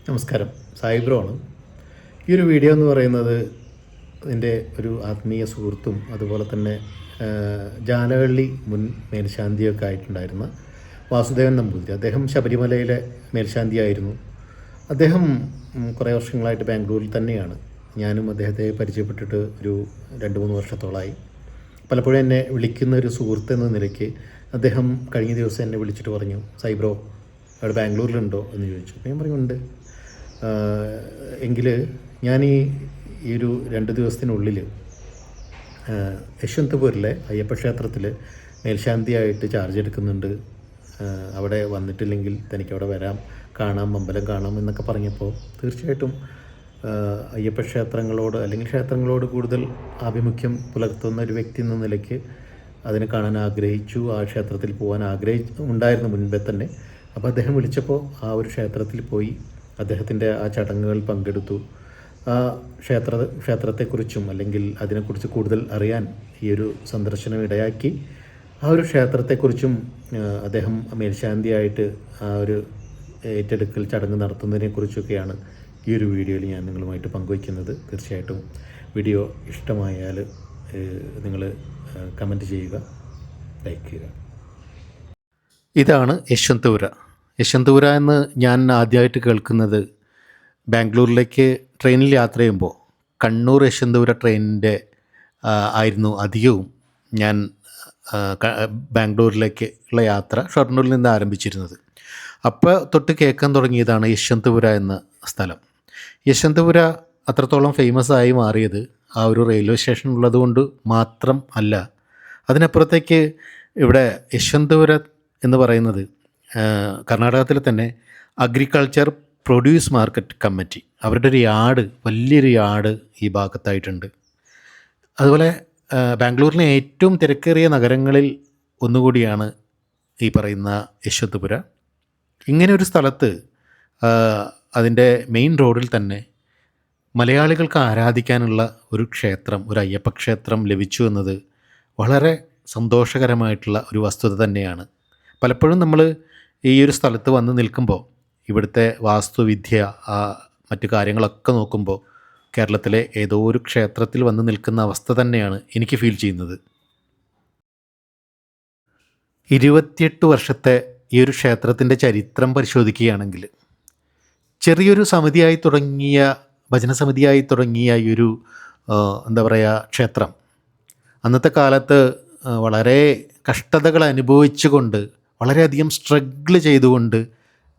നമസ്കാരം, സായി ബ്രോ ആണ്. ഈ ഒരു വീഡിയോ എന്ന് പറയുന്നത് എൻ്റെ ഒരു ആത്മീയ സുഹൃത്തും അതുപോലെ തന്നെ ജാലവള്ളി മുൻ മേൽശാന്തിയൊക്കെ ആയിട്ടുണ്ടായിരുന്ന വാസുദേവൻ നമ്പൂതിരി. അദ്ദേഹം ശബരിമലയിലെ മേൽശാന്തിയായിരുന്നു. അദ്ദേഹം കുറേ വർഷങ്ങളായിട്ട് ബാംഗ്ലൂരിൽ തന്നെയാണ്. ഞാനും അദ്ദേഹത്തെ പരിചയപ്പെട്ടിട്ട് ഒരു 2-3 വർഷത്തോളമായി. പലപ്പോഴും എന്നെ വിളിക്കുന്ന ഒരു സുഹൃത്ത് എന്ന നിലയ്ക്ക് അദ്ദേഹം കഴിഞ്ഞ ദിവസം എന്നെ വിളിച്ചിട്ട് പറഞ്ഞു, സായി ബ്രോ അവിടെ ബാംഗ്ലൂരിലുണ്ടോ എന്ന് ചോദിച്ചു. അപ്പോൾ ഞാൻ പറഞ്ഞു ഉണ്ട്. എങ്കിൽ ഞാൻ ഈ ഒരു 2 ദിവസത്തിനുള്ളിൽ യശ്വന്ത്പൂരിലെ അയ്യപ്പ ക്ഷേത്രത്തിൽ മേൽശാന്തിയായിട്ട് ചാർജ് എടുക്കുന്നുണ്ട്. അവിടെ വന്നിട്ടില്ലെങ്കിൽ തനിക്ക് അവിടെ വരാം, കാണാം, അമ്പലം കാണാം എന്നൊക്കെ പറഞ്ഞപ്പോൾ തീർച്ചയായിട്ടും അയ്യപ്പ ക്ഷേത്രങ്ങളോട് അല്ലെങ്കിൽ ക്ഷേത്രങ്ങളോട് കൂടുതൽ ആഭിമുഖ്യം പുലർത്തുന്ന ഒരു വ്യക്തി എന്ന നിലയ്ക്ക് അതിനെ കാണാൻ ആഗ്രഹിച്ചു. ആ ക്ഷേത്രത്തിൽ പോകാൻ ഉണ്ടായിരുന്നു മുൻപേ തന്നെ. അപ്പോൾ അദ്ദേഹം വിളിച്ചപ്പോൾ ആ ഒരു ക്ഷേത്രത്തിൽ പോയി അദ്ദേഹത്തിൻ്റെ ആ ചടങ്ങുകൾ പങ്കെടുത്തു. ആ ക്ഷേത്രത്തെക്കുറിച്ചും അല്ലെങ്കിൽ അതിനെക്കുറിച്ച് കൂടുതൽ അറിയാൻ ഈ ഒരു സന്ദർശനം ഇടയാക്കി. ആ ഒരു ക്ഷേത്രത്തെക്കുറിച്ചും അദ്ദേഹം മേൽശാന്തിയായിട്ട് ആ ഒരു ഏറ്റെടുക്കൽ ചടങ്ങ് നടത്തുന്നതിനെക്കുറിച്ചൊക്കെയാണ് ഈ ഒരു വീഡിയോയിൽ ഞാൻ നിങ്ങളുമായിട്ട് പങ്കുവയ്ക്കുന്നത്. തീർച്ചയായിട്ടും വീഡിയോ ഇഷ്ടമായാൽ നിങ്ങൾ കമൻറ്റ് ചെയ്യുക, ലൈക്ക് ചെയ്യുക. ഇതാണ് യശ്വന്ത്പുര എന്ന് ഞാൻ ആദ്യമായിട്ട് കേൾക്കുന്നത് ബാംഗ്ലൂരിലേക്ക് ട്രെയിനിൽ യാത്ര ചെയ്യുമ്പോൾ കണ്ണൂർ യശ്വന്ത്പുര ട്രെയിനിൻ്റെ ആയിരുന്നു അധികവും ഞാൻ ബാംഗ്ലൂരിലേക്ക് ഉള്ള യാത്ര ഷൊർണൂരിൽ നിന്ന് ആരംഭിച്ചിരുന്നത്. അപ്പോൾ തൊട്ട് കേൾക്കാൻ തുടങ്ങിയതാണ് യശ്വന്ത്പുര എന്ന സ്ഥലം. യശ്വന്ത്പുര അത്രത്തോളം ഫേമസ് ആയി മാറിയത് ആ ഒരു റെയിൽവേ സ്റ്റേഷൻ ഉള്ളതുകൊണ്ട് മാത്രം അല്ല. അതിനപ്പുറത്തേക്ക് ഇവിടെ യശ്വന്ത്പുര എന്ന് പറയുന്നത് കർണാടകത്തിൽ തന്നെ അഗ്രികൾച്ചർ പ്രൊഡ്യൂസ് മാർക്കറ്റ് കമ്മിറ്റി അവരുടെ ഒരു വലിയൊരു യാർഡ് ഈ ഭാഗത്തായിട്ടുണ്ട്. അതുപോലെ ബാംഗ്ലൂരിലെ ഏറ്റവും തിരക്കേറിയ നഗരങ്ങളിൽ ഒന്നുകൂടിയാണ് ഈ പറയുന്ന യശ്വന്ത്പുര. ഇങ്ങനെ ഒരു സ്ഥലത്ത് അതിൻ്റെ മെയിൻ റോഡിൽ തന്നെ മലയാളികൾക്ക് ആരാധിക്കാനുള്ള ഒരു ക്ഷേത്രം, ഒരു അയ്യപ്പ ക്ഷേത്രം ലഭിച്ചു എന്നത് വളരെ സന്തോഷകരമായിട്ടുള്ള ഒരു വസ്തുത തന്നെയാണ്. പലപ്പോഴും നമ്മൾ ഈ ഒരു സ്ഥലത്ത് വന്ന് നിൽക്കുമ്പോൾ ഇവിടുത്തെ വാസ്തുവിദ്യ മറ്റു കാര്യങ്ങളൊക്കെ നോക്കുമ്പോൾ കേരളത്തിലെ ഏതോ ഒരു ക്ഷേത്രത്തിൽ വന്ന് നിൽക്കുന്ന അവസ്ഥ തന്നെയാണ് എനിക്ക് ഫീൽ ചെയ്യുന്നത്. 28 വർഷത്തെ ഈ ഒരു ക്ഷേത്രത്തിൻ്റെ ചരിത്രം പരിശോധിക്കുകയാണെങ്കിൽ ചെറിയൊരു ഭജനസമിതിയായി തുടങ്ങിയ ഈ ഒരു ക്ഷേത്രം അന്നത്തെ കാലത്ത് വളരെ കഷ്ടതകൾ അനുഭവിച്ചുകൊണ്ട് വളരെയധികം സ്ട്രഗിൾ ചെയ്തുകൊണ്ട്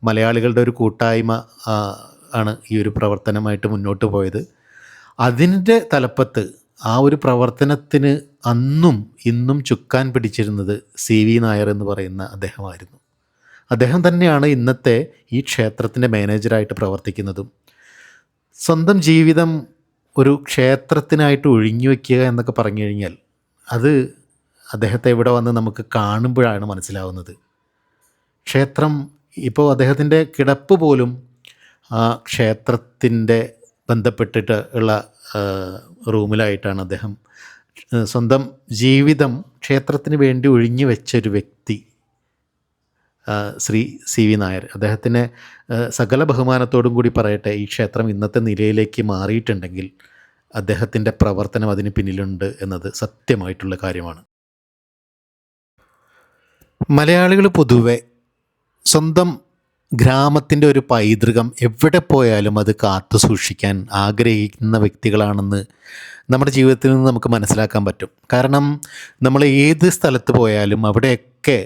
മലയാളികളുടെ ഒരു കൂട്ടായ്മ ആണ് ഈ ഒരു പ്രവർത്തനമായിട്ട് മുന്നോട്ട് പോയത്. അതിൻ്റെ തലപ്പത്ത് ആ ഒരു പ്രവർത്തനത്തിന് അന്നും ഇന്നും ചുക്കാൻ പിടിച്ചിരുന്നത് CV നായർ എന്ന് പറയുന്ന അദ്ദേഹമായിരുന്നു. അദ്ദേഹം തന്നെയാണ് ഇന്നത്തെ ഈ ക്ഷേത്രത്തിൻ്റെ മാനേജറായിട്ട് പ്രവർത്തിക്കുന്നതും. സ്വന്തം ജീവിതം ഒരു ക്ഷേത്രത്തിനായിട്ട് ഒഴിഞ്ഞു വയ്ക്കുക എന്നൊക്കെ പറഞ്ഞു കഴിഞ്ഞാൽ അത് അദ്ദേഹത്തെ ഇവിടെ വന്ന് നമുക്ക് കാണുമ്പോഴാണ് മനസ്സിലാവുന്നത്. ക്ഷേത്രം ഇപ്പോൾ അദ്ദേഹത്തിൻ്റെ കിടപ്പ് പോലും ആ ക്ഷേത്രത്തിൻ്റെ ബന്ധപ്പെട്ടിട്ട് ഉള്ള റൂമിലായിട്ടാണ്. അദ്ദേഹം സ്വന്തം ജീവിതം ക്ഷേത്രത്തിന് വേണ്ടി ഒഴിഞ്ഞു വെച്ചൊരു വ്യക്തി ശ്രീ CV നായർ. അദ്ദേഹത്തിന് സകല ബഹുമാനത്തോടും കൂടി പറയട്ടെ, ഈ ക്ഷേത്രം ഇന്നത്തെ നിലയിലേക്ക് മാറിയിട്ടുണ്ടെങ്കിൽ അദ്ദേഹത്തിൻ്റെ പ്രവർത്തനം അതിന് പിന്നിലുണ്ട് എന്നത് സത്യമായിട്ടുള്ള കാര്യമാണ്. മലയാളികൾ പൊതുവെ സ്വന്തം ഗ്രാമത്തിൻ്റെ ഒരു പൈതൃകം എവിടെ പോയാലും അത് കാത്തു സൂക്ഷിക്കാൻ ആഗ്രഹിക്കുന്ന വ്യക്തികളാണെന്ന് നമ്മുടെ ജീവിതത്തിൽ നിന്ന് നമുക്ക് മനസ്സിലാക്കാൻ പറ്റും. കാരണം നമ്മൾ ഏത് സ്ഥലത്ത് പോയാലും അവിടെയൊക്കെ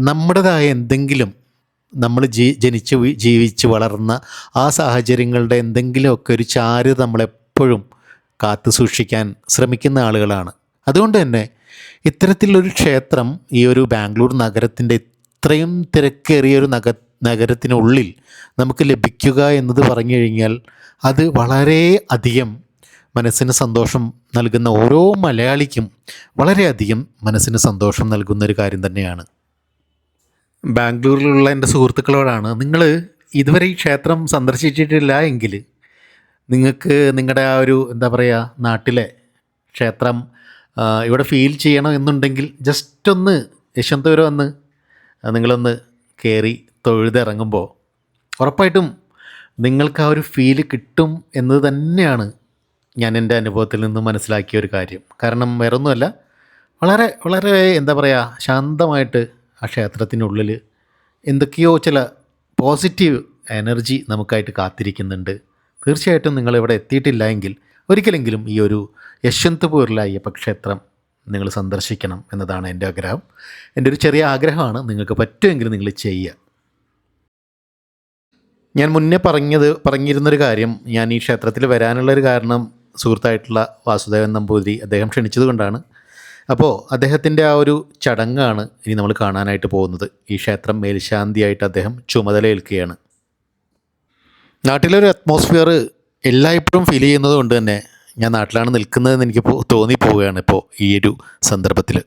നമ്മുടേതായ എന്തെങ്കിലും നമ്മൾ ജീവിച്ച് വളർന്ന ആ സാഹചര്യങ്ങളുടെ എന്തെങ്കിലുമൊക്കെ ഒരു ചാരുത നമ്മളെപ്പോഴും കാത്തു സൂക്ഷിക്കാൻ ശ്രമിക്കുന്ന ആളുകളാണ്. അതുകൊണ്ട് തന്നെ ഇത്തരത്തിലൊരു ക്ഷേത്രം ഈ ഒരു ബാംഗ്ലൂർ നഗരത്തിൻ്റെ ഇത്രയും തിരക്കേറിയൊരു നഗരത്തിനുള്ളിൽ നമുക്ക് ലഭിക്കുക എന്നത് പറഞ്ഞു കഴിഞ്ഞാൽ അത് വളരെ അധികം മനസ്സിന് സന്തോഷം നൽകുന്ന, ഓരോ മലയാളിക്കും വളരെയധികം മനസ്സിന് സന്തോഷം നൽകുന്നൊരു കാര്യം തന്നെയാണ്. ബാംഗ്ലൂരിലുള്ള എൻ്റെ സുഹൃത്തുക്കളോടാണ്, നിങ്ങൾ ഇതുവരെ ഈ ക്ഷേത്രം സന്ദർശിച്ചിട്ടില്ല എങ്കിൽ നിങ്ങൾക്ക് നിങ്ങളുടെ ആ ഒരു നാട്ടിലെ ക്ഷേത്രം ഇവിടെ ഫീൽ ചെയ്യണം എന്നുണ്ടെങ്കിൽ ജസ്റ്റ് ഒന്ന് യശ്വന്ത്പുര വന്ന് നിങ്ങളൊന്ന് കയറി തൊഴുതിറങ്ങുമ്പോൾ ഉറപ്പായിട്ടും നിങ്ങൾക്ക് ആ ഒരു ഫീല് കിട്ടും എന്നത് തന്നെയാണ് ഞാൻ എൻ്റെ അനുഭവത്തിൽ നിന്ന് മനസ്സിലാക്കിയ ഒരു കാര്യം. കാരണം വേറൊന്നുമല്ല, വളരെ വളരെ എന്താ പറയുക, ശാന്തമായിട്ട് ആ ക്ഷേത്രത്തിനുള്ളിൽ എന്തൊക്കെയോ ചില പോസിറ്റീവ് എനർജി നമുക്കായിട്ട് കാത്തിരിക്കുന്നുണ്ട്. തീർച്ചയായിട്ടും നിങ്ങളിവിടെ എത്തിയിട്ടില്ല എങ്കിൽ ഒരിക്കലെങ്കിലും ഈ ഒരു യശ്വന്ത്പൂരിലെ അയ്യപ്പ ക്ഷേത്രം നിങ്ങൾ സന്ദർശിക്കണം എന്നതാണ് എൻ്റെ ആഗ്രഹം. എൻ്റെ ഒരു ചെറിയ ആഗ്രഹമാണ്, നിങ്ങൾക്ക് പറ്റുമെങ്കിൽ നിങ്ങൾ ചെയ്യുക. ഞാൻ മുന്നേ പറഞ്ഞിരുന്നൊരു കാര്യം, ഞാൻ ഈ ക്ഷേത്രത്തിൽ വരാനുള്ളൊരു കാരണം സുഹൃത്തായിട്ടുള്ള വാസുദേവൻ നമ്പൂതിരി അദ്ദേഹം ക്ഷണിച്ചത് കൊണ്ടാണ്. അപ്പോൾ അദ്ദേഹത്തിൻ്റെ ആ ഒരു ചടങ്ങാണ് ഇനി നമ്മൾ കാണാനായിട്ട് പോകുന്നത്. ഈ ക്ഷേത്രം മേൽശാന്തിയായിട്ട് അദ്ദേഹം ചുമതലയേൽക്കുകയാണ്. നാട്ടിലൊരു അറ്റ്മോസ്ഫിയർ എല്ലായ്പ്പോഴും ഫീൽ ചെയ്യുന്നത് കൊണ്ട് തന്നെ ഞാൻ നാട്ടിലാണ് നിൽക്കുന്നതെന്ന് എനിക്കിപ്പോൾ തോന്നിപ്പോവുകയാണ് ഇപ്പോൾ ഈ ഒരു സന്ദർഭത്തിൽ.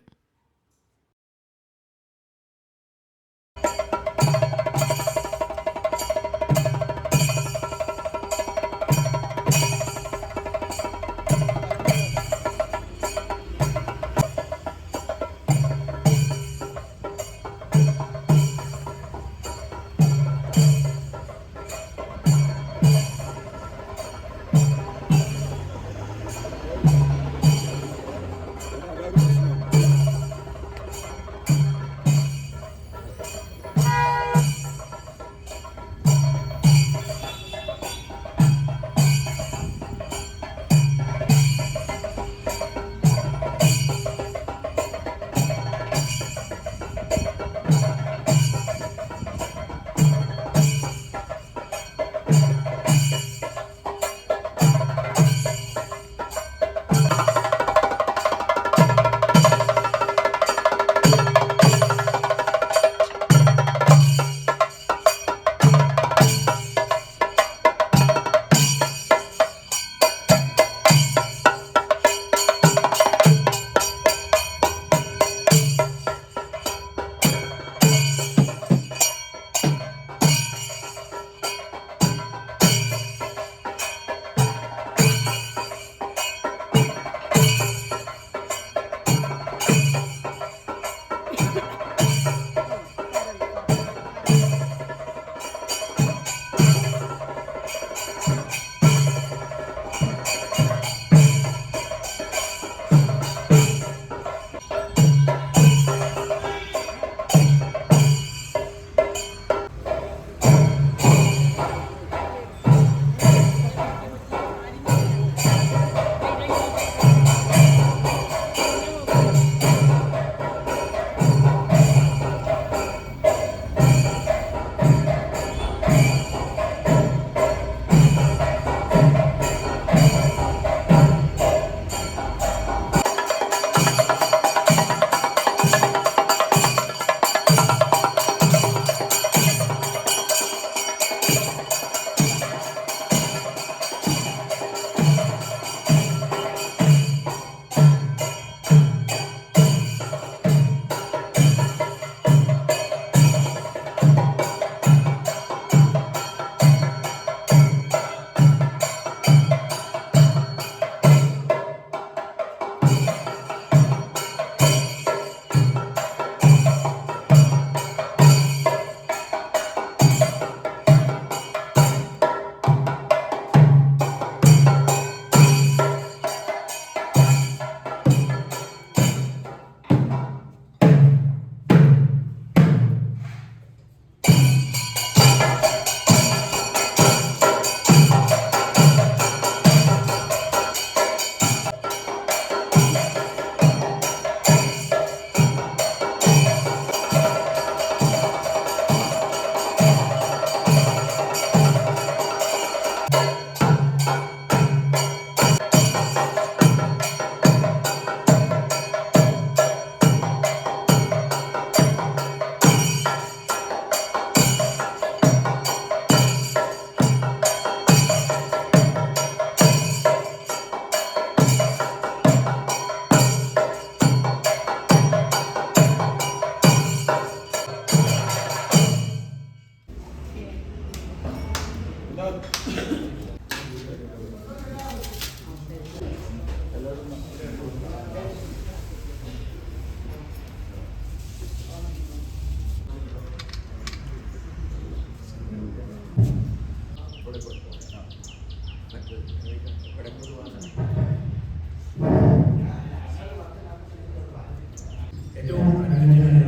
ഏറ്റവും അനുയോജ്യമായ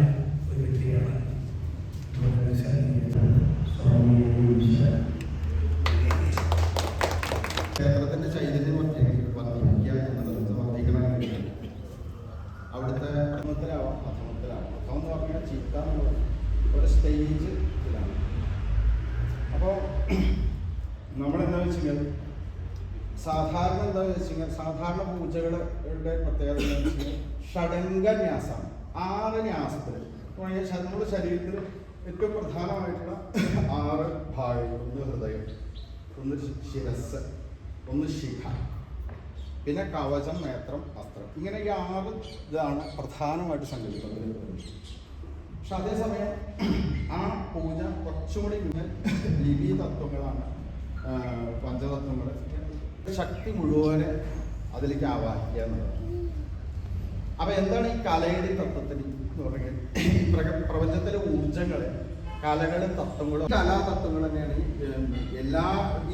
ഒരു വ്യക്തിയാണ് ക്ഷേത്രത്തിന്റെ ചൈതന്യം വർദ്ധിക്കുക എന്നുള്ളത് വർദ്ധിക്കണമെങ്കിൽ അവിടുത്തെ അധമത്തിലാവാം അധം എന്ന് പറഞ്ഞാൽ ചീത്ത എന്നുള്ളത് ഒരു സ്റ്റേജ് ഇതിലാണ്. അപ്പോൾ നമ്മളെന്താ വെച്ച് കഴിഞ്ഞാൽ സാധാരണ പൂജകളുടെ പ്രത്യേകത എന്താ വെച്ച് കഴിഞ്ഞാൽ ഷഡംഗന്യാസമാണ്. 6 ന്യാസത്തിൽ നമ്മുടെ ശരീരത്തിൽ ഏറ്റവും പ്രധാനമായിട്ടുള്ള 6 ഭാഗങ്ങൾ. ഒന്ന് ഹൃദയം, ഒന്ന് ശിരസ്, ഒന്ന് ശിഖ, പിന്നെ കവചം, നേത്രം, അസ്ത്രം. ഇങ്ങനെ ഈ 6 ഇതാണ് പ്രധാനമായിട്ട് സങ്കല്പിക്കുന്നത്. പക്ഷെ അതേസമയം ആ പൂജ കുറച്ചുകൂടി ലിപി തത്വങ്ങളാണ്, പഞ്ചതത്വങ്ങൾ. ശക്തി മുഴുവനെ അതിലേക്ക് ആവാഹിക്കുക എന്നുള്ളത്. അപ്പം എന്താണ് ഈ കലയുടെ തത്വത്തിന് എന്ന് പറഞ്ഞാൽ ഈ പ്രപഞ്ചത്തിലെ ഊർജങ്ങളെ കലകളും തത്വങ്ങളും കലാതത്വങ്ങൾ തന്നെയാണ്.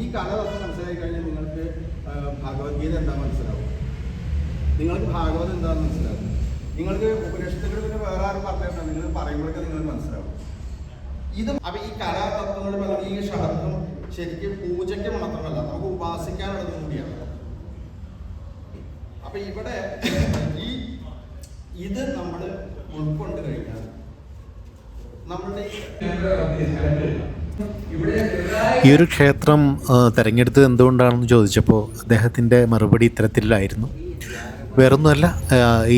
ഈ കലാതത്വം മനസ്സിലാക്കി കഴിഞ്ഞാൽ നിങ്ങൾക്ക് ഭഗവത്ഗീത എന്താ മനസ്സിലാവും, നിങ്ങൾക്ക് ഭാഗവതം എന്താണെന്ന് മനസ്സിലാവും, നിങ്ങൾക്ക് ഉപനിഷത്തുകൾ പിന്നെ വേറെ ആരും പറഞ്ഞിട്ടുണ്ടോ നിങ്ങൾ പറയുമ്പോഴൊക്കെ നിങ്ങൾക്ക് മനസ്സിലാവും. ഇത് അപ്പം ഈ കലാതത്വങ്ങളും അല്ലെങ്കിൽ ഈ ഷടത്വം ശരിക്കും പൂജയ്ക്ക് മാത്രമല്ല, നമുക്ക് ഉപാസിക്കാനുള്ളതും കൂടിയാണ്. അപ്പൊ ഇവിടെ ഇത് നമ്മൾ ഉൾക്കൊണ്ട് കഴിഞ്ഞാൽ നമ്മളുടെ ഈ ഒരു ക്ഷേത്രം തിരഞ്ഞെടുത്തത് എന്തുകൊണ്ടാണെന്ന് ചോദിച്ചപ്പോൾ അദ്ദേഹത്തിൻ്റെ മറുപടി ഇത്തരത്തിലായിരുന്നു. വേറൊന്നുമല്ല,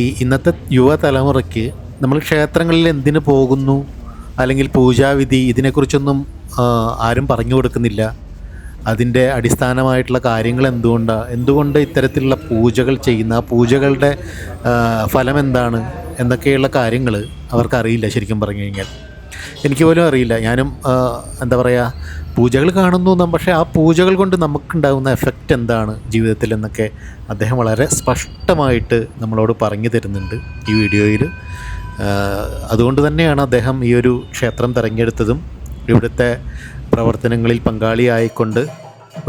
ഈ ഇന്നത്തെ യുവതലമുറയ്ക്ക് നമ്മൾ ക്ഷേത്രങ്ങളിൽ എന്തിനു പോകുന്നു അല്ലെങ്കിൽ പൂജാവിധി ഇതിനെക്കുറിച്ചൊന്നും ആരും പറഞ്ഞു കൊടുക്കുന്നില്ല. അതിൻ്റെ അടിസ്ഥാനമായിട്ടുള്ള കാര്യങ്ങൾ എന്തുകൊണ്ട് ഇത്തരത്തിലുള്ള പൂജകൾ ചെയ്യുന്ന ആ പൂജകളുടെ ഫലം എന്താണ് എന്നൊക്കെയുള്ള കാര്യങ്ങൾ അവർക്കറിയില്ല. ശരിക്കും പറഞ്ഞു കഴിഞ്ഞാൽ എനിക്ക് പോലും അറിയില്ല. ഞാനും എന്താ പറയുക, പൂജകൾ കാണുന്നു, പക്ഷേ ആ പൂജകൾ കൊണ്ട് നമുക്കുണ്ടാകുന്ന എഫക്റ്റ് എന്താണ് ജീവിതത്തിൽ എന്നൊക്കെ അദ്ദേഹം വളരെ സ്പഷ്ടമായിട്ട് നമ്മളോട് പറഞ്ഞു തരുന്നുണ്ട് ഈ വീഡിയോയിൽ. അതുകൊണ്ട് തന്നെയാണ് അദ്ദേഹം ഈ ഒരു ക്ഷേത്രം തിരഞ്ഞെടുത്തതും ഇവിടുത്തെ പ്രവർത്തനങ്ങളിൽ പങ്കാളിയായിക്കൊണ്ട്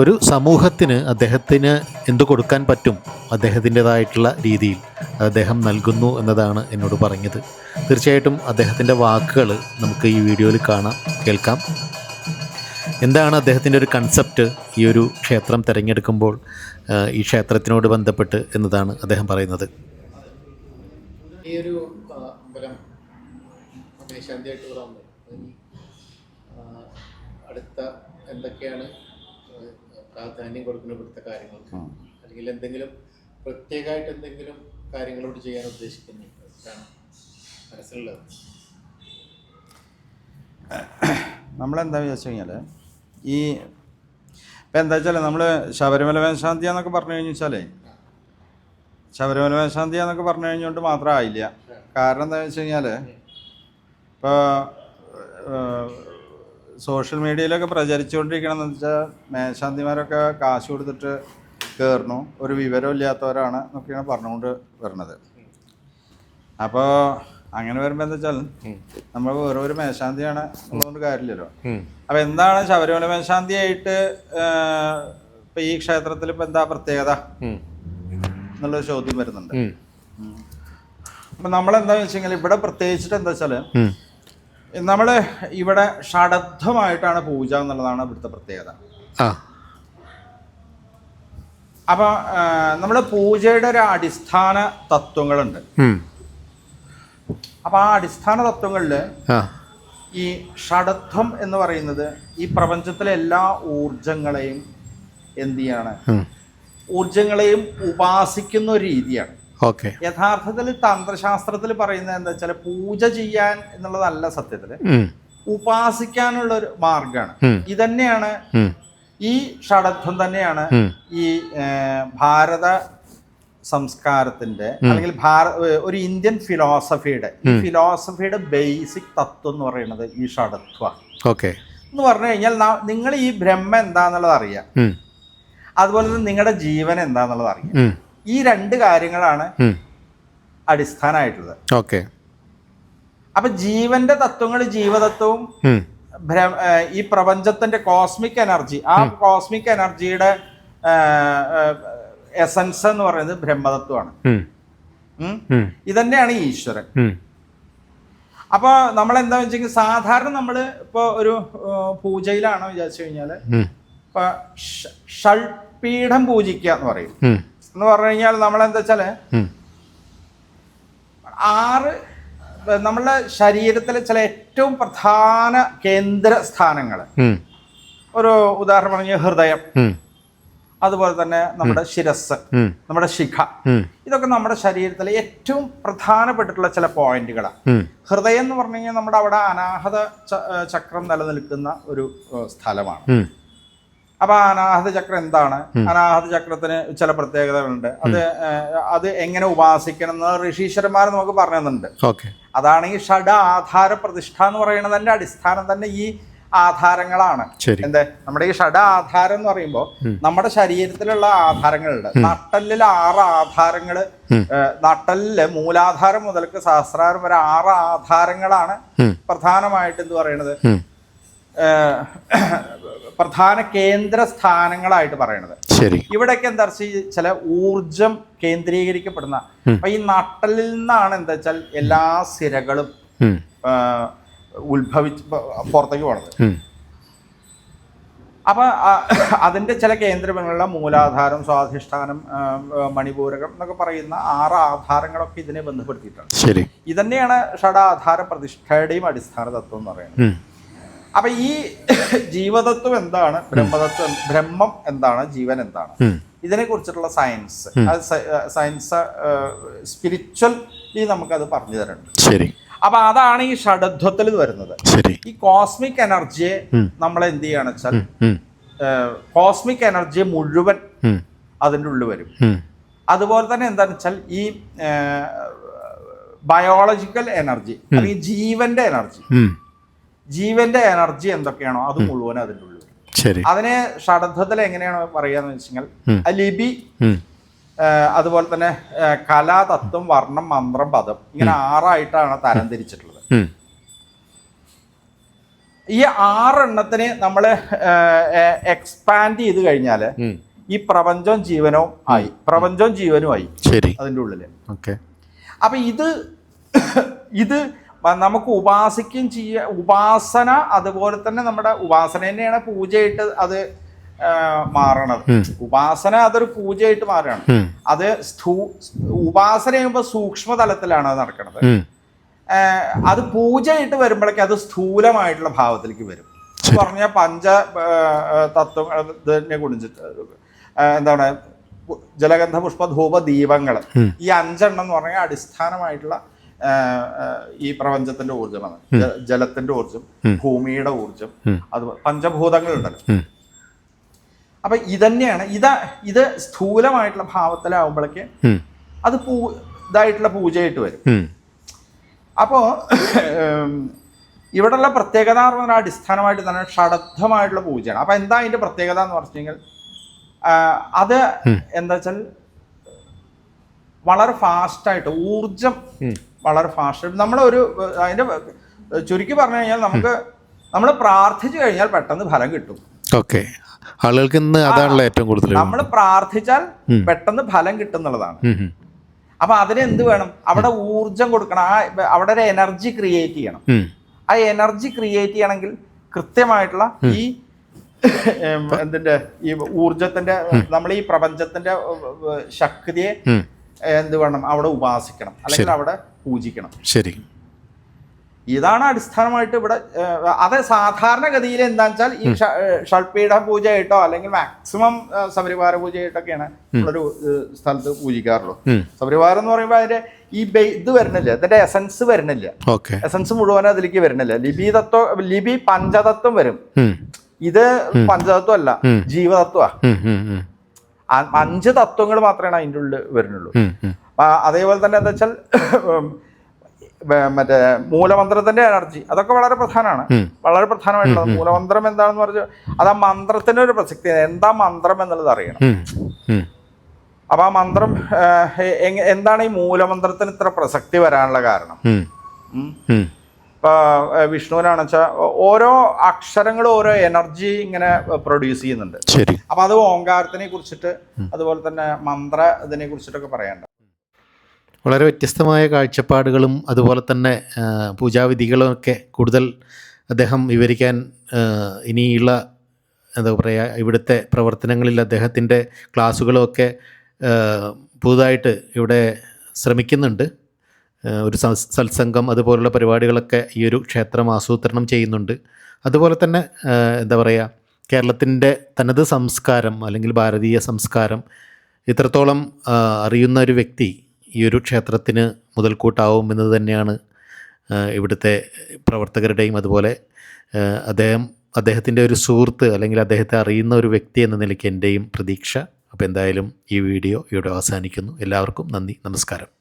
ഒരു സമൂഹത്തിന് അദ്ദേഹത്തിന് എന്തു കൊടുക്കാൻ പറ്റും അദ്ദേഹത്തിൻ്റെതായിട്ടുള്ള രീതിയിൽ അദ്ദേഹം നൽകുന്നു എന്നതാണ് എന്നോട് പറഞ്ഞത്. തീർച്ചയായിട്ടും അദ്ദേഹത്തിൻ്റെ വാക്കുകൾ നമുക്ക് ഈ വീഡിയോയിൽ കേൾക്കാം. എന്താണ് അദ്ദേഹത്തിൻ്റെ ഒരു കൺസെപ്റ്റ് ഈ ഒരു ക്ഷേത്രം തിരഞ്ഞെടുക്കുമ്പോൾ ഈ ക്ഷേത്രത്തിനോട് ബന്ധപ്പെട്ട് എന്നതാണ് അദ്ദേഹം പറയുന്നത്. ഈ ഒരു അമ്പലം മേൽശാന്തിയായിട്ട് വരാൻ അടുത്ത എന്തൊക്കെയാണ് പ്രാധാന്യം കൊടുക്കുന്ന ഇവിടുത്തെ കാര്യങ്ങൾക്ക്, അല്ലെങ്കിൽ എന്തെങ്കിലും പ്രത്യേകമായിട്ട് എന്തെങ്കിലും കാര്യങ്ങളോട് ചെയ്യാൻ ഉദ്ദേശിക്കുന്നതാണ് മനസ്സിലുള്ളത്? നമ്മളെന്താ വിചാരിച്ചു കഴിഞ്ഞാൽ ഈ ഇപ്പം എന്താ വെച്ചാൽ നമ്മൾ ശബരിമല മേൽശാന്തി എന്നൊക്കെ പറഞ്ഞു കഴിഞ്ഞാൽ ശബരിമല മേൽശാന്തി എന്നൊക്കെ പറഞ്ഞു കഴിഞ്ഞുകൊണ്ട് മാത്രം ആയില്ല. കാരണം എന്താ വെച്ച് കഴിഞ്ഞാൽ ഇപ്പോൾ സോഷ്യൽ മീഡിയയിലൊക്കെ പ്രചരിച്ചുകൊണ്ടിരിക്കണമെന്ന് വെച്ചാൽ മേൽശാന്തിമാരൊക്കെ കാശ് കൊടുത്തിട്ട് കയറണു, ഒരു വിവരം ഇല്ലാത്തവരാണ് എന്നൊക്കെയാണ് പറഞ്ഞുകൊണ്ട് വരുന്നത്. അപ്പോൾ അങ്ങനെ വരുമ്പോൾ എന്താ വെച്ചാൽ നമ്മൾ വേറൊരു മേൽശാന്തിയാണ് ഉള്ളതുകൊണ്ട് കാര്യമില്ലല്ലോ. അപ്പം എന്താണ് ശബരിമല മേൽശാന്തിയായിട്ട് ഇപ്പം ഈ ക്ഷേത്രത്തിൽ ഇപ്പം എന്താ പ്രത്യേകത എന്നുള്ളൊരു ചോദ്യം വരുന്നുണ്ട്. അപ്പം നമ്മളെന്താണെന്ന് വെച്ച് കഴിഞ്ഞാൽ ഇവിടെ പ്രത്യേകിച്ചിട്ട് എന്താ വെച്ചാൽ നമ്മൾ ഇവിടെ ഷഡത്വമായിട്ടാണ് പൂജ എന്നുള്ളതാണ് ഇവിടുത്തെ പ്രത്യേകത. അപ്പൊ നമ്മൾ പൂജയുടെ ഒരു അടിസ്ഥാന തത്വങ്ങളുണ്ട്. അപ്പൊ ആ അടിസ്ഥാന തത്വങ്ങളിൽ ഈ ഷഡത്വം എന്ന് പറയുന്നത് ഈ പ്രപഞ്ചത്തിലെ എല്ലാ ഊർജങ്ങളെയും എന്ത് ചെയ്യാണ്, ഊർജങ്ങളെയും ഉപാസിക്കുന്ന ഒരു രീതിയാണ്. യഥാർത്ഥത്തിൽ തന്ത്രശാസ്ത്രത്തിൽ പറയുന്നത് എന്താ വെച്ചാൽ പൂജ ചെയ്യാൻ എന്നുള്ളതല്ല, സത്യത്തില് ഉപാസിക്കാനുള്ള ഒരു മാർഗമാണ്. ഇതന്നെയാണ് ഈ ഷഡത്വം തന്നെയാണ് ഈ ഭാരത സംസ്കാരത്തിന്റെ അല്ലെങ്കിൽ ഒരു ഇന്ത്യൻ ഫിലോസഫിയുടെ ബേസിക് തത്വം എന്ന് പറയുന്നത് ഈ ഷഡത്വ എന്ന് പറഞ്ഞു കഴിഞ്ഞാൽ നിങ്ങൾ ഈ ബ്രഹ്മം എന്താന്നുള്ളത് അറിയാം, അതുപോലെ തന്നെ നിങ്ങളുടെ ജീവൻ എന്താന്നുള്ളത് അറിയാം. ഈ 2 കാര്യങ്ങളാണ് അടിസ്ഥാനമായിട്ടുള്ളത്. അപ്പൊ ജീവന്റെ തത്വങ്ങൾ, ജീവതത്വവും ഈ പ്രപഞ്ചത്തിന്റെ കോസ്മിക് എനർജി, ആ കോസ്മിക് എനർജിയുടെ എസൻസ് എന്ന് പറയുന്നത് ബ്രഹ്മതത്വമാണ്. ഇതന്നെയാണ് ഈശ്വരൻ. അപ്പോൾ നമ്മൾ എന്താ വെച്ചെങ്കിൽ സാധാരണ നമ്മൾ ഇപ്പോൾ ഒരു പൂജയിലാണോ വിചാരിച്ചു കഴിഞ്ഞാൽ ഇപ്പൊ ഷൾപീഠം പൂജിക്കുക എന്ന് പറയും. എന്ന് പറഞ്ഞു കഴിഞ്ഞാൽ നമ്മളെന്താ വെച്ചാല് 6 നമ്മളുടെ ശരീരത്തിലെ ചില ഏറ്റവും പ്രധാന കേന്ദ്ര സ്ഥാനങ്ങൾ, ഒരു ഉദാഹരണം പറഞ്ഞ ഹൃദയം, അതുപോലെ തന്നെ നമ്മുടെ ശിരസ്, നമ്മുടെ ശിഖ, ഇതൊക്കെ നമ്മുടെ ശരീരത്തിലെ ഏറ്റവും പ്രധാനപ്പെട്ടിട്ടുള്ള ചില പോയിന്റുകളാണ്. ഹൃദയം എന്ന് പറഞ്ഞു കഴിഞ്ഞാൽ നമ്മുടെ അവിടെ അനാഹത ചക്രം നിലനിൽക്കുന്ന ഒരു സ്ഥലമാണ്. അപ്പൊ അനാഹത ചക്രം എന്താണ്? അനാഹത ചക്രത്തിന് ചില പ്രത്യേകതകളുണ്ട്. അത് എങ്ങനെ ഉപാസിക്കണം എന്ന് ഋഷീശ്വരന്മാർ നമുക്ക് പറഞ്ഞു തന്നിട്ടുണ്ട്. അതാണ് ഈ ഷഡ് ആധാര പ്രതിഷ്ഠ എന്ന് പറയുന്നതിന്റെ അടിസ്ഥാനം തന്നെ ഈ ആധാരങ്ങളാണ്. എന്ത് നമ്മുടെ ഈ ഷഡ് ആധാരം എന്ന് പറയുമ്പോൾ നമ്മുടെ ശരീരത്തിലുള്ള ആധാരങ്ങളുണ്ട്. നട്ടലിൽ 6 ആധാരങ്ങള്, നട്ടലില് മൂലാധാരം മുതൽക്ക് സഹസ്രാരം വരെ 6 ആധാരങ്ങളാണ് പ്രധാനമായിട്ട് എന്ത് പറയുന്നത്, പ്രധാന കേന്ദ്ര സ്ഥാനങ്ങളായിട്ട് പറയണത്. ഇവിടേക്ക് എന്താ ചില ഊർജം കേന്ദ്രീകരിക്കപ്പെടുന്ന, അപ്പൊ ഈ നട്ടലിൽ നിന്നാണ് എന്താ വെച്ചാൽ എല്ലാ സിരകളും ഉത്ഭവിച്ച് പുറത്തേക്ക് പോണത്. അപ്പൊ അതിന്റെ ചില കേന്ദ്രങ്ങളുള്ള മൂലാധാരം, സ്വാധിഷ്ഠാനം, മണിപൂരകം എന്നൊക്കെ പറയുന്ന 6 ആധാരങ്ങളൊക്കെ ഇതിനെ ബന്ധപ്പെടുത്തിയിട്ടാണ്. ഇതന്നെയാണ് ഷഡാധാര പ്രതിഷ്ഠയുടെയും അടിസ്ഥാന തത്വം എന്ന് പറയുന്നത്. അപ്പൊ ഈ ജീവതത്വം എന്താണ്, ബ്രഹ്മതത്വം, ബ്രഹ്മം എന്താണ്, ജീവൻ എന്താണ്, ഇതിനെ കുറിച്ചിട്ടുള്ള സയൻസ്, അത് സയൻസ് സ്പിരിച്വലി നമുക്കത് പറഞ്ഞു തരുന്നുണ്ട്. അപ്പൊ അതാണ് ഈ ഷഡത്വത്തിൽ വരുന്നത്. ഈ കോസ്മിക് എനർജിയെ നമ്മൾ എന്ത് ചെയ്യണം വെച്ചാൽ, കോസ്മിക് എനർജിയെ മുഴുവൻ അതിൻ്റെ ഉള്ളിൽ വരും. അതുപോലെ തന്നെ എന്താണെന്ന് വെച്ചാൽ ഈ ബയോളജിക്കൽ എനർജി അല്ലെങ്കിൽ ജീവന്റെ എനർജി എന്തൊക്കെയാണോ അത് മുഴുവൻ അതിൻ്റെ ഉള്ളിൽ വരും. അതിനെ ഷഡത്വത്തിൽ എങ്ങനെയാണോ പറയാന്ന് വെച്ചാൽ ലിപി, അതുപോലെ തന്നെ കല, തത്വം, വർണ്ണം, മന്ത്രം, പദം, ഇങ്ങനെ 6 ആയിട്ടാണ് തരംതിരിച്ചിട്ടുള്ളത്. ഈ 6 എണ്ണത്തിനെ നമ്മൾ എക്സ്പാൻഡ് ചെയ്ത് കഴിഞ്ഞാൽ ഈ പ്രപഞ്ചവും ജീവനവും ആയി, പ്രപഞ്ചവും ജീവനും ആയി അതിൻ്റെ ഉള്ളില്. അപ്പൊ ഇത് നമുക്ക് ഉപാസിക്കുകയും ചെയ്യുക, ഉപാസന, അതുപോലെ തന്നെ നമ്മുടെ ഉപാസന തന്നെയാണ് പൂജയായിട്ട് അത് മാറണത്. ഉപാസന അതൊരു പൂജയായിട്ട് മാറുകയാണ്. അത് ഉപാസന ചെയ്യുമ്പോൾ സൂക്ഷ്മതലത്തിലാണ് അത് നടക്കുന്നത്. അത് പൂജയായിട്ട് വരുമ്പോഴേക്കും അത് സ്ഥൂലമായിട്ടുള്ള ഭാവത്തിലേക്ക് വരും. പറഞ്ഞ പഞ്ച തത്വങ്ങളെ കുറിച്ചിട്ട് എന്താണ്, ജലഗന്ധ, പുഷ്പ, ധൂപ, ദീപങ്ങൾ, ഈ 5 എണ്ണം എന്ന് പറഞ്ഞാൽ അടിസ്ഥാനമായിട്ടുള്ള ഈ പ്രപഞ്ചത്തിന്റെ ഊർജ്ജമാണ്. ജലത്തിന്റെ ഊർജ്ജം, ഭൂമിയുടെ ഊർജ്ജം, അതുപോലെ പഞ്ചഭൂതങ്ങളുണ്ടല്ലോ. അപ്പൊ ഇതന്നെയാണ് ഇത് സ്ഥൂലമായിട്ടുള്ള ഭാവത്തിലാവുമ്പോഴേക്ക് അത് ഇതായിട്ടുള്ള പൂജയായിട്ട് വരും. അപ്പോ ഇവിടെയുള്ള പ്രത്യേകത എന്ന് പറഞ്ഞാൽ അടിസ്ഥാനമായിട്ട് തന്നെ ഷഡത്വമായിട്ടുള്ള പൂജയാണ്. അപ്പൊ എന്താ അതിന്റെ പ്രത്യേകത എന്ന് പറഞ്ഞു കഴിഞ്ഞാൽ, അത് എന്താ വെച്ചാൽ വളരെ ഫാസ്റ്റായിട്ട് ഊർജം വളരെ ഫാസ്റ്റ്. നമ്മളൊരു അതിന്റെ ചുരുക്കി പറഞ്ഞു കഴിഞ്ഞാൽ നമ്മൾ പ്രാർത്ഥിച്ചു കഴിഞ്ഞാൽ പെട്ടെന്ന് ഫലം കിട്ടും. ആളുകൾക്ക് ഇന്ന് അതാണല്ലോ ഏറ്റവും കൂടുതൽ. നമ്മൾ പ്രാർത്ഥിച്ചാൽ പെട്ടെന്ന് ഫലം കിട്ടുന്നുള്ളതാണ്. അപ്പൊ അതിന് എന്ത് വേണം, അവിടെ ഊർജം കൊടുക്കണം, അവിടെ ഒരു എനർജി ക്രിയേറ്റ് ചെയ്യണം. ആ എനർജി ക്രിയേറ്റ് ചെയ്യണമെങ്കിൽ കൃത്യമായിട്ടുള്ള ഈ എന്തിന്റെ ഈ ഊർജത്തിന്റെ, നമ്മൾ ഈ പ്രപഞ്ചത്തിന്റെ ശക്തിയെ എന്ത് വേണം, അവിടെ ഉപാസിക്കണം, അല്ലെങ്കിൽ അവിടെ പൂജിക്കണം. ഇതാണ് അടിസ്ഥാനമായിട്ട് ഇവിടെ. അത് സാധാരണഗതിയിൽ എന്താണെന്ന് വെച്ചാൽ ഈ ഷൾപീഠ പൂജയായിട്ടോ അല്ലെങ്കിൽ മാക്സിമം സപരിവാര പൂജയായിട്ടൊക്കെയാണ് നമ്മളൊരു സ്ഥലത്ത് പൂജിക്കാറുള്ളൂ. സപരിവാരം എന്ന് പറയുമ്പോൾ അതിന്റെ ഈ ഇത് വരുന്നില്ല, ഇതിന്റെ എസൻസ് വരുന്നില്ല, എസൻസ് മുഴുവൻ അതിലേക്ക് വരുന്നില്ല. ലിപി പഞ്ചതത്വം വരും. ഇത് പഞ്ചതത്വം അല്ല, ജീവതത്വ. 5 തത്വങ്ങൾ മാത്രമേ അതിൻ്റെ ഉള്ളിൽ വരുന്നുള്ളൂ. അതേപോലെ തന്നെ എന്താ വെച്ചാൽ മറ്റേ മൂലമന്ത്രത്തിന്റെ എനർജി, അതൊക്കെ വളരെ പ്രധാനമാണ്, വളരെ പ്രധാനമായിട്ടുള്ളത്. മൂലമന്ത്രം എന്താണെന്ന് പറഞ്ഞാൽ അത് ആ മന്ത്രത്തിന്റെ ഒരു പ്രസക്തി. എന്താ മന്ത്രം എന്നുള്ളത് അറിയണം. അപ്പൊ ആ മന്ത്രം എന്താണ് ഈ മൂലമന്ത്രത്തിന് ഇത്ര പ്രസക്തി വരാനുള്ള കാരണം? ഇപ്പോൾ വിഷ്ണുവിനാണെന്ന് വെച്ചാൽ ഓരോ അക്ഷരങ്ങളും ഓരോ എനർജി ഇങ്ങനെ പ്രൊഡ്യൂസ് ചെയ്യുന്നുണ്ട്. ശരി. അപ്പം അത് ഓങ്കാരത്തിനെ കുറിച്ചിട്ട് അതുപോലെ തന്നെ മന്ത്ര ഇതിനെ കുറിച്ചിട്ടൊക്കെ പറയാനുണ്ട്. വളരെ വ്യത്യസ്തമായ കാഴ്ചപ്പാടുകളും അതുപോലെ തന്നെ പൂജാവിധികളും ഒക്കെ കൂടുതൽ അദ്ദേഹം വിവരിക്കാൻ ഇനിയുള്ള എന്താ പറയുക ഇവിടുത്തെ പ്രവർത്തനങ്ങളിൽ അദ്ദേഹത്തിൻ്റെ ക്ലാസ്സുകളുമൊക്കെ പുതുതായിട്ട് ഇവിടെ ശ്രമിക്കുന്നുണ്ട്. ഒരു സത്സംഗം അതുപോലുള്ള പരിപാടികളൊക്കെ ഈ ഒരു ക്ഷേത്രം ആസൂത്രണം ചെയ്യുന്നുണ്ട്. അതുപോലെ തന്നെ എന്താ പറയുക കേരളത്തിൻ്റെ തനത് സംസ്കാരം അല്ലെങ്കിൽ ഭാരതീയ സംസ്കാരം ഇത്രത്തോളം അറിയുന്ന ഒരു വ്യക്തി ഈ ഒരു ക്ഷേത്രത്തിന് മുതൽക്കൂട്ടാവുമെന്നത് തന്നെയാണ് ഇവിടുത്തെ പ്രവർത്തകരുടെയും അതുപോലെ അദ്ദേഹത്തിൻ്റെ ഒരു സുഹൃത്ത് അല്ലെങ്കിൽ അദ്ദേഹത്തെ അറിയുന്ന ഒരു വ്യക്തി എന്ന നിലയ്ക്ക് എൻ്റെയും പ്രതീക്ഷ. അപ്പോൾ എന്തായാലും ഈ വീഡിയോ ഇവിടെ അവസാനിക്കുന്നു. എല്ലാവർക്കും നന്ദി, നമസ്കാരം.